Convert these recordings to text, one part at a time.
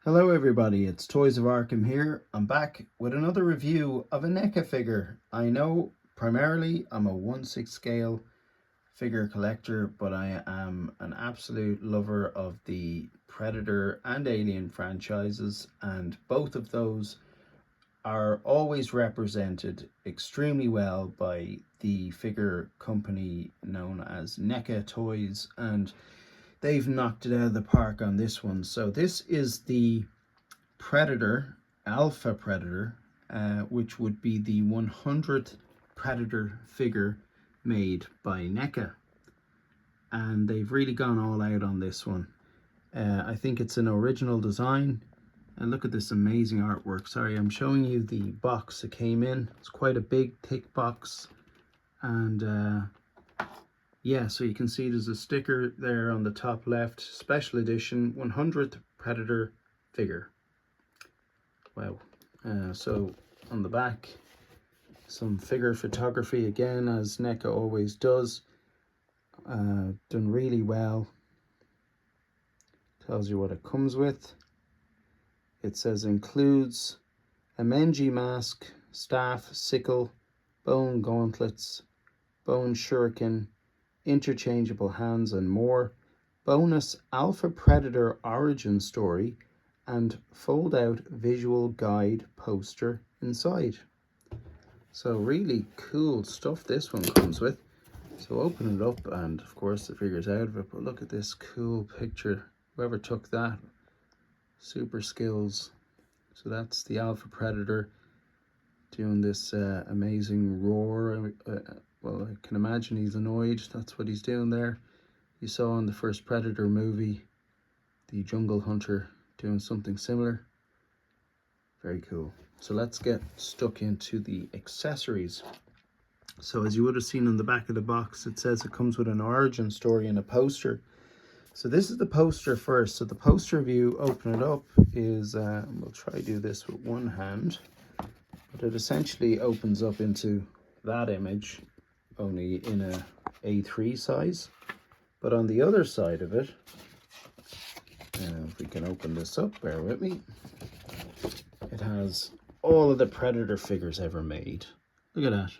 Hello everybody, it's Toys of Arkham here. I'm back with another review of a NECA figure. I know primarily I'm a 1/6 scale figure collector, but I am an absolute lover of the Predator and Alien franchises, and both of those are always represented extremely well by the figure company known as NECA Toys, and they've knocked it out of the park on this one. So this is the Predator, Alpha Predator, which would be the 100th Predator figure made by NECA. And they've really gone all out on this one. I think it's an original design. And look at this amazing artwork. Sorry, I'm showing you the box it came in. It's quite a big, thick box. And yeah, so you can see there's a sticker there on the top left. Special edition 100th Predator figure. Wow. So on the back, some figure photography again, as NECA always does. Done really well. Tells you what it comes with. It says includes a Menji mask, staff, sickle, bone gauntlets, bone shuriken, interchangeable hands, and more. Bonus Alpha Predator origin story and fold out visual guide poster inside. So really cool stuff this one comes with. So open it up and of course the figure's out of it, but look at this cool picture. Whoever took that, super skills. So that's the Alpha Predator doing this amazing roar. Well, I can imagine he's annoyed. That's what he's doing there. You saw in the first Predator movie, the jungle hunter doing something similar. Very cool. So let's get stuck into the accessories. So as you would have seen on the back of the box, it says it comes with an origin story and a poster. So this is the poster first. So the poster, if you open it up, is, we'll try to do this with one hand, but it essentially opens up into that image, only in a A3 size. But on the other side of it, if we can open this up, bear with me, it has all of the Predator figures ever made. Look at that.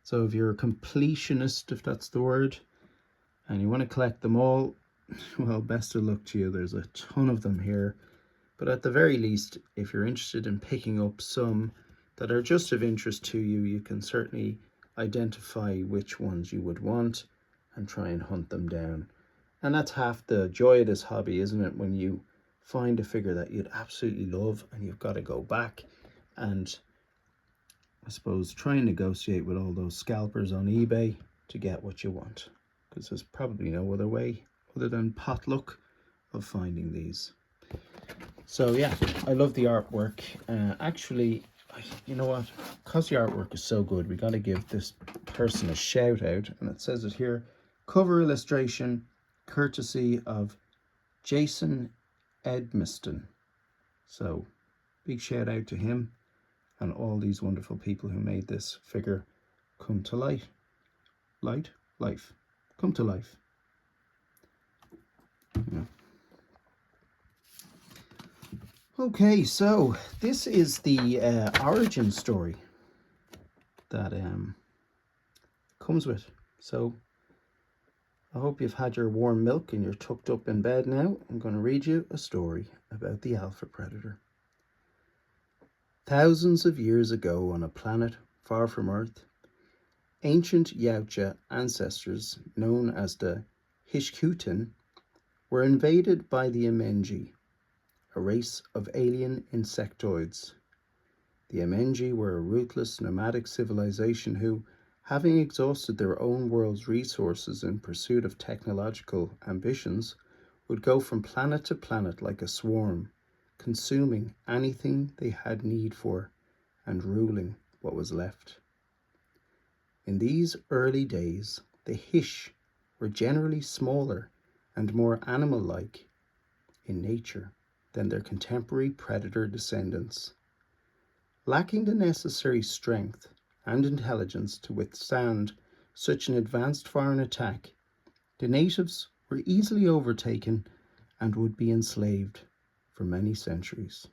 So if you're a completionist, if that's the word, and you want to collect them all, well, best of luck to you. There's a ton of them here. But at the very least, if you're interested in picking up some that are just of interest to you, you can certainly identify which ones you would want and try and hunt them down. And that's half the joy of this hobby, isn't it? When you find a figure that you'd absolutely love and you've got to go back and, I suppose, try and negotiate with all those scalpers on eBay to get what you want. Because there's probably no other way other than potluck of finding these. So yeah, I love the artwork. Actually, you know what? Because the artwork is so good, we got to give this person a shout out. And it says it here, cover illustration courtesy of Jason Edmiston. So big shout out to him and all these wonderful people who made this figure come to life. Life. Come to life. Yeah. Okay, so this is the origin story that comes with. So I hope you've had your warm milk and you're tucked up in bed now. I'm going to read you a story about the Alpha Predator. Thousands of years ago on a planet far from Earth, ancient Yautja ancestors known as the Hishkutin were invaded by the Amenji, a race of alien insectoids. The Amenji were a ruthless nomadic civilization who, having exhausted their own world's resources in pursuit of technological ambitions, would go from planet to planet like a swarm, consuming anything they had need for and ruling what was left. In these early days, the Hish were generally smaller and more animal-like in nature than their contemporary predator descendants. Lacking the necessary strength and intelligence to withstand such an advanced foreign attack, the natives were easily overtaken and would be enslaved for many centuries.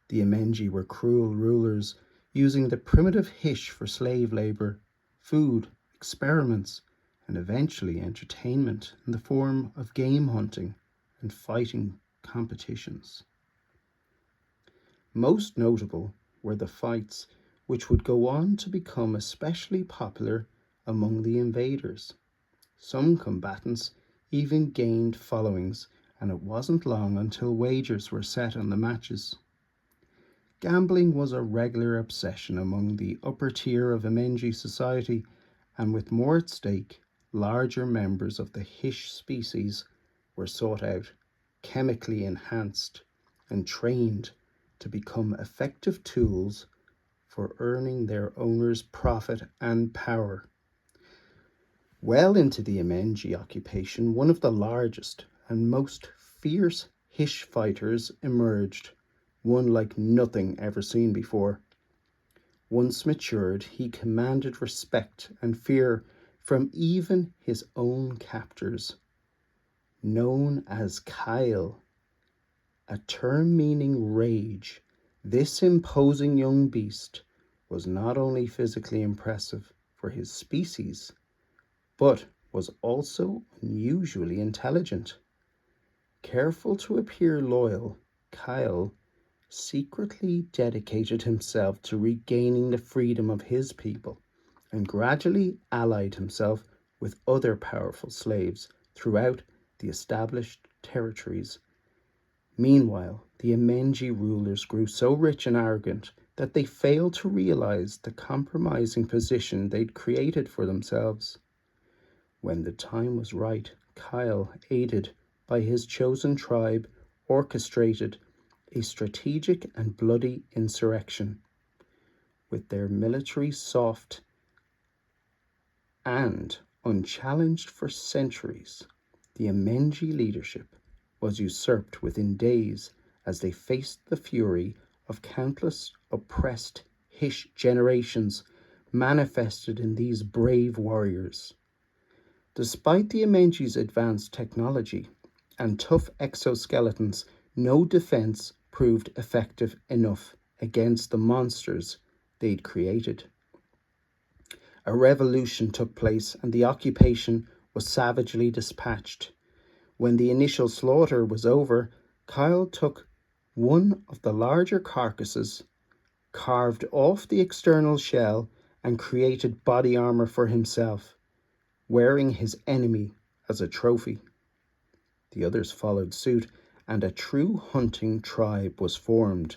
The Amenji were cruel rulers, using the primitive Hish for slave labor, food, experiments, and eventually entertainment in the form of game hunting and fighting competitions. Most notable were the fights, which would go on to become especially popular among the invaders. Some combatants even gained followings, and it wasn't long until wagers were set on the matches. Gambling was a regular obsession among the upper tier of Amenji society, and with more at stake, larger members of the Hish species were sought out, chemically enhanced, and trained to become effective tools for earning their owners' profit and power. Well into the Amenji occupation, one of the largest and most fierce Hish fighters emerged, one like nothing ever seen before. Once matured, he commanded respect and fear from even his own captors. Known as Kyle, a term meaning rage, this imposing young beast was not only physically impressive for his species, but was also unusually intelligent. Careful to appear loyal, Kyle secretly dedicated himself to regaining the freedom of his people and gradually allied himself with other powerful slaves throughout the established territories. Meanwhile, the Amenji rulers grew so rich and arrogant that they failed to realize the compromising position they'd created for themselves. When the time was right, Kyle, aided by his chosen tribe, orchestrated a strategic and bloody insurrection. With their military soft and unchallenged for centuries, the Amenji leadership was usurped within days as they faced the fury of countless oppressed Hish generations manifested in these brave warriors. Despite the Amenji's advanced technology and tough exoskeletons, no defense proved effective enough against the monsters they'd created. A revolution took place and the occupation was savagely dispatched. When the initial slaughter was over, Kyle took one of the larger carcasses, carved off the external shell, and created body armor for himself, wearing his enemy as a trophy. The others followed suit, and a true hunting tribe was formed.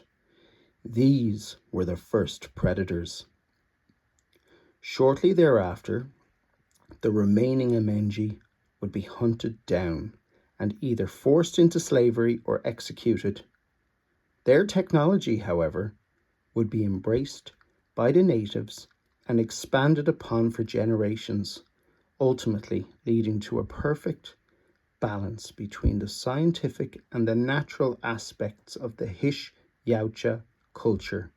These were the first predators. Shortly thereafter, the remaining Amenji would be hunted down and either forced into slavery or executed. Their technology, however, would be embraced by the natives and expanded upon for generations, ultimately leading to a perfect balance between the scientific and the natural aspects of the Hish Yautja culture.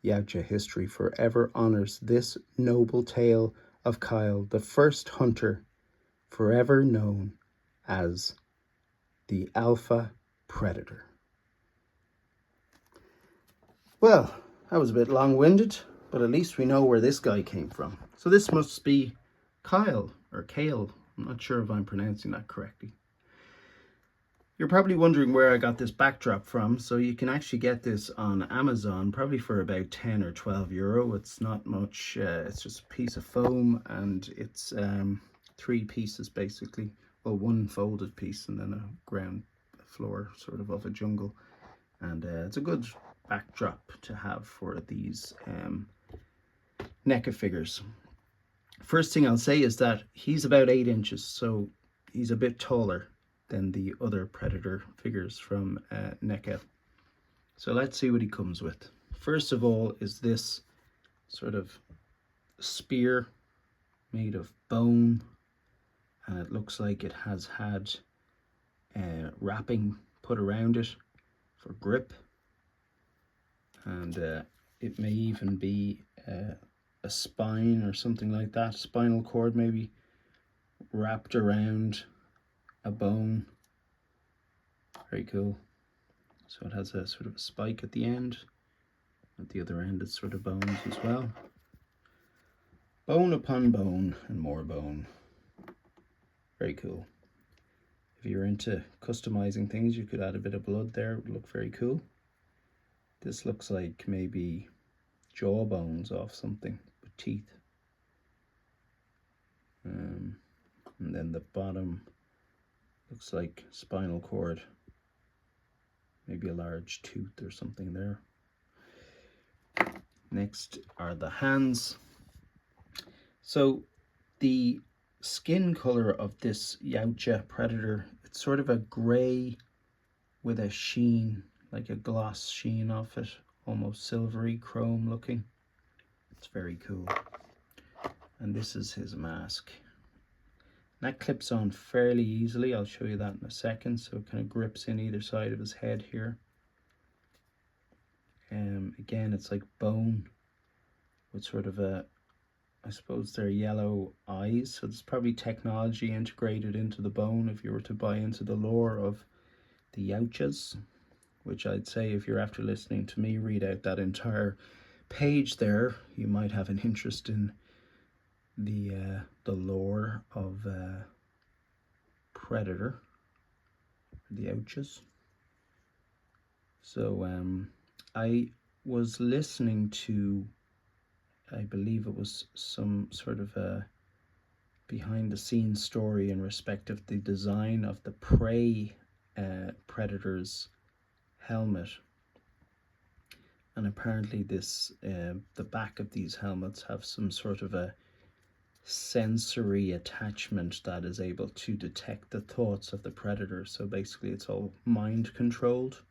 Yautja history forever honors this noble tale of Kyle, the first hunter, forever known as the Alpha Predator. Well, that was a bit long-winded, but at least we know where this guy came from. So this must be Kyle, or Kale. I'm not sure if I'm pronouncing that correctly. You're probably wondering where I got this backdrop from. So you can actually get this on Amazon, probably for about 10 or 12 euro. It's not much, it's just a piece of foam, and it's 3 pieces basically. Well, one folded piece and then a ground floor sort of a jungle. And it's a good backdrop to have for these NECA figures. First thing I'll say is that he's about 8 inches, so he's a bit taller than the other Predator figures from NECA. So let's see what he comes with. First of all is this sort of spear made of bone, and it looks like it has had wrapping put around it for grip, and it may even be a spine or something like that, spinal cord maybe, wrapped around a bone. Very cool. So it has a sort of a spike at the end. At the other end it's sort of bones as well. Bone upon bone and more bone. Very cool. If you're into customizing things, you could add a bit of blood there. It would look very cool. This looks like maybe jaw bones off something with teeth. And then the bottom looks like spinal cord. Maybe a large tooth or something there. Next are the hands. So the skin color of this Yautja Predator, it's sort of a grey with a sheen, like a gloss sheen off it, almost silvery chrome looking. It's very cool. And this is his mask. That clips on fairly easily. I'll show you that in a second. So it kind of grips in either side of his head here. Again, it's like bone with sort of a, I suppose they're yellow eyes. So there's probably technology integrated into the bone if you were to buy into the lore of the Yautjas, which I'd say if you're after listening to me read out that entire page there, you might have an interest in the lore of Predator, the Yautjas. So I was listening to, I believe it was some sort of a behind the scenes story in respect of the design of the prey Predator's helmet. And apparently this the back of these helmets have some sort of a sensory attachment that is able to detect the thoughts of the predator. So basically it's all mind controlled.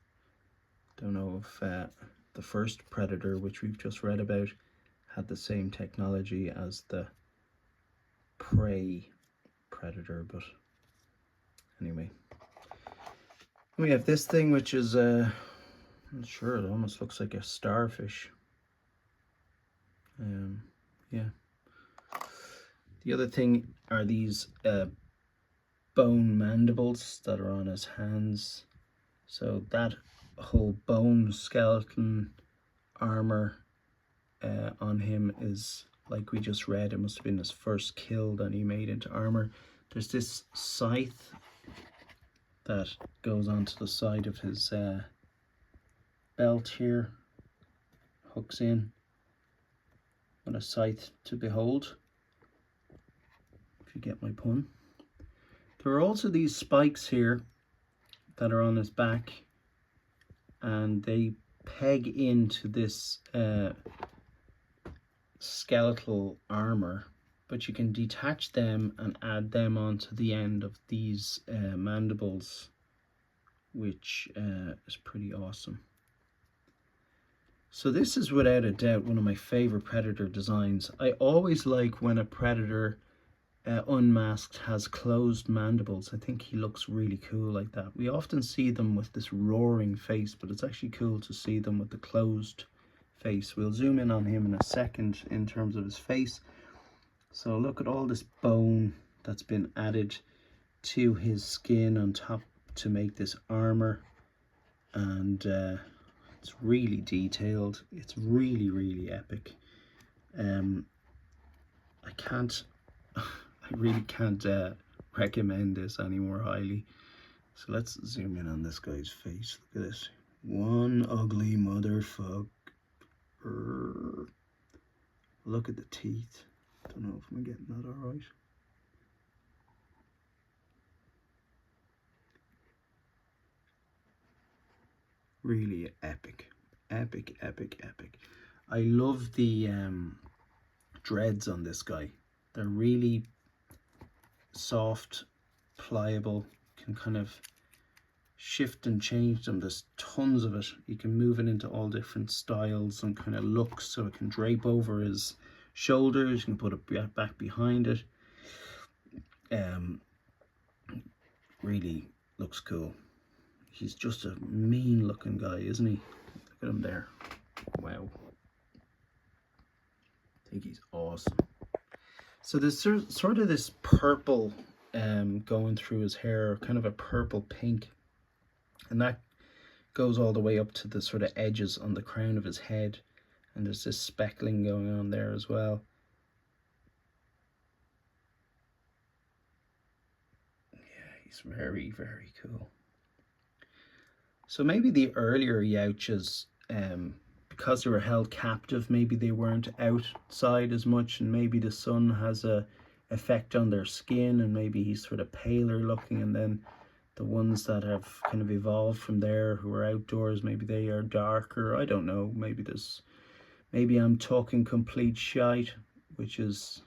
Don't know if the first Predator, which we've just read about, had the same technology as the prey Predator, but anyway. We have this thing which is I'm not sure, it almost looks like a starfish. Yeah. The other thing are these bone mandibles that are on his hands. So that whole bone skeleton armor on him is, like we just read, it must have been his first kill that he made into armor. There's this scythe that goes onto the side of his belt here, hooks in. What a sight to behold, if you get my pun. There are also these spikes here that are on his back, and they peg into this skeletal armor, but you can detach them and add them onto the end of these mandibles, which is pretty awesome. So this is without a doubt one of my favorite Predator designs. I always like when a Predator unmasked has closed mandibles. I think he looks really cool like that. We often see them with this roaring face, but it's actually cool to see them with the closed face. We'll zoom in on him in a second in terms of his face. So look at all this bone that's been added to his skin on top to make this armor, and it's really detailed. It's really, really epic. I really can't recommend this any more highly. So let's zoom in on this guy's face. Look at this. One ugly motherfucker. Look at the teeth. Don't know if I'm getting that all right. Really epic. Epic, epic, epic. I love the dreads on this guy. They're really soft, pliable, can kind of shift and change them. There's tons of it. You can move it into all different styles and kind of looks, so it can drape over his shoulders, you can put it back behind it. Really looks cool. He's just a mean looking guy, isn't he? Look at him there. Wow. I think he's awesome. So there's sort of this purple going through his hair, kind of a purple pink, and that goes all the way up to the sort of edges on the crown of his head, and there's this speckling going on there as well. Yeah, he's very, very cool. So maybe the earlier Youches, because they were held captive, maybe they weren't outside as much, and maybe the sun has a effect on their skin, and maybe he's sort of paler looking, and then the ones that have kind of evolved from there who are outdoors, maybe they are darker. I don't know. Maybe I'm talking complete shite, which is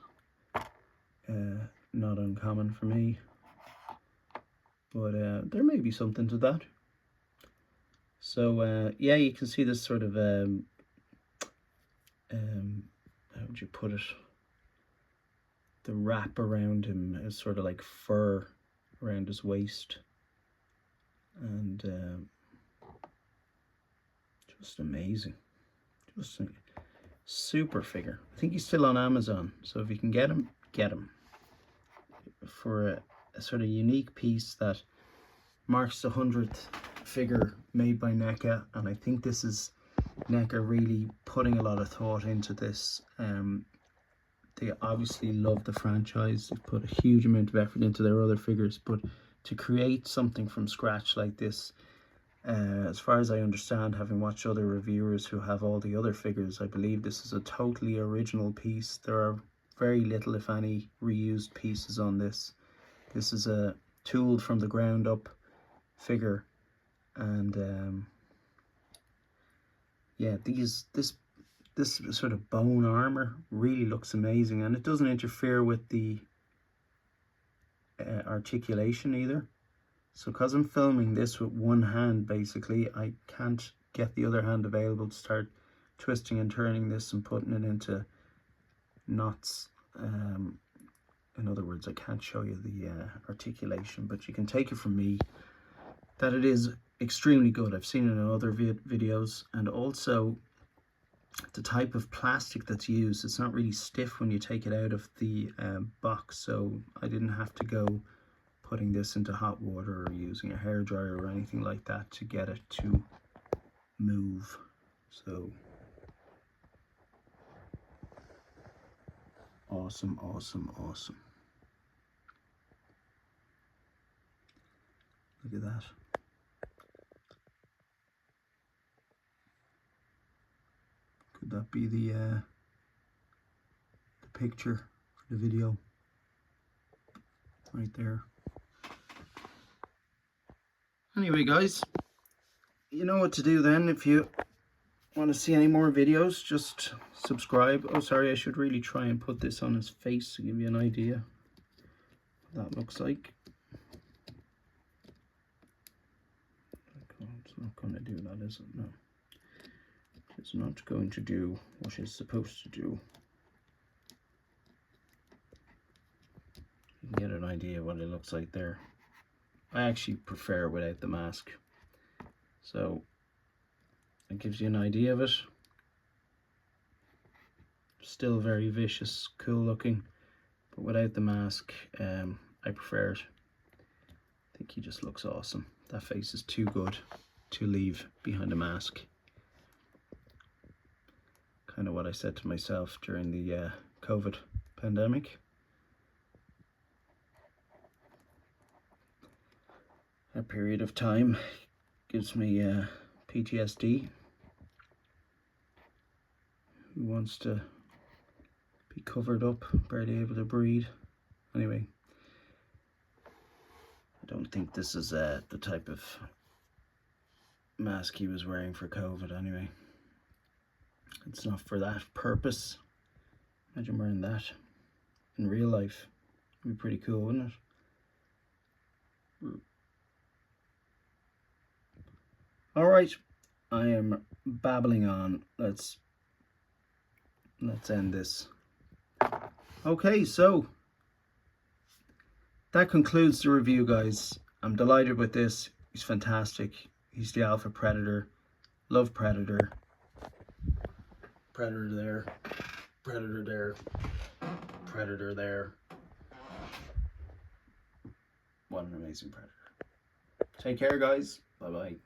not uncommon for me. But there may be something to that. So yeah, you can see this sort of how would you put it? The wrap around him is sort of like fur around his waist, and just amazing, just a super figure. I think he's still on Amazon, so if you can get him, get him for a sort of unique piece that marks the 100th figure made by Neca, and I think this is Neca really putting a lot of thought into this. They obviously love the franchise. They put a huge amount of effort into their other figures, but to create something from scratch like this, as far as I understand, having watched other reviewers who have all the other figures, I believe this is a totally original piece. There are very little, if any, reused pieces on this. This is a tooled from the ground up figure, and yeah, this sort of bone armor really looks amazing, and it doesn't interfere with the articulation either. So because I'm filming this with one hand, basically, I can't get the other hand available to start twisting and turning this and putting it into knots. In other words, I can't show you the articulation, but you can take it from me that it is extremely good. I've seen it in other videos, and also the type of plastic that's used, it's not really stiff when you take it out of the box, so I didn't have to go putting this into hot water or using a hairdryer or anything like that to get it to move. So awesome, awesome, awesome. Look at that. Could that be the picture for the video? Right there. Anyway, guys, you know what to do then. If you want to see any more videos, just subscribe. Oh, sorry, I should really try and put this on his face to give you an idea what that looks like. It's not going to do that, is it? No. It's not going to do what it's supposed to do. You can get an idea what it looks like there. I actually prefer without the mask. So it gives you an idea of it. Still very vicious, cool looking, but without the mask, I prefer it. I think he just looks awesome. That face is too good to leave behind a mask. Kind of what I said to myself during the COVID pandemic. A period of time gives me PTSD. Who wants to be covered up, barely able to breathe? Anyway, I don't think this is the type of mask he was wearing for COVID anyway. It's not for that purpose. Imagine wearing that in real life. It'd be pretty cool, wouldn't it? Alright, I am babbling on. Let's end this. Okay, so that concludes the review, guys. I'm delighted with this. He's fantastic. He's the Alpha Predator. Love Predator. Predator there. Predator there. Predator there. What an amazing Predator. Take care, guys. Bye-bye.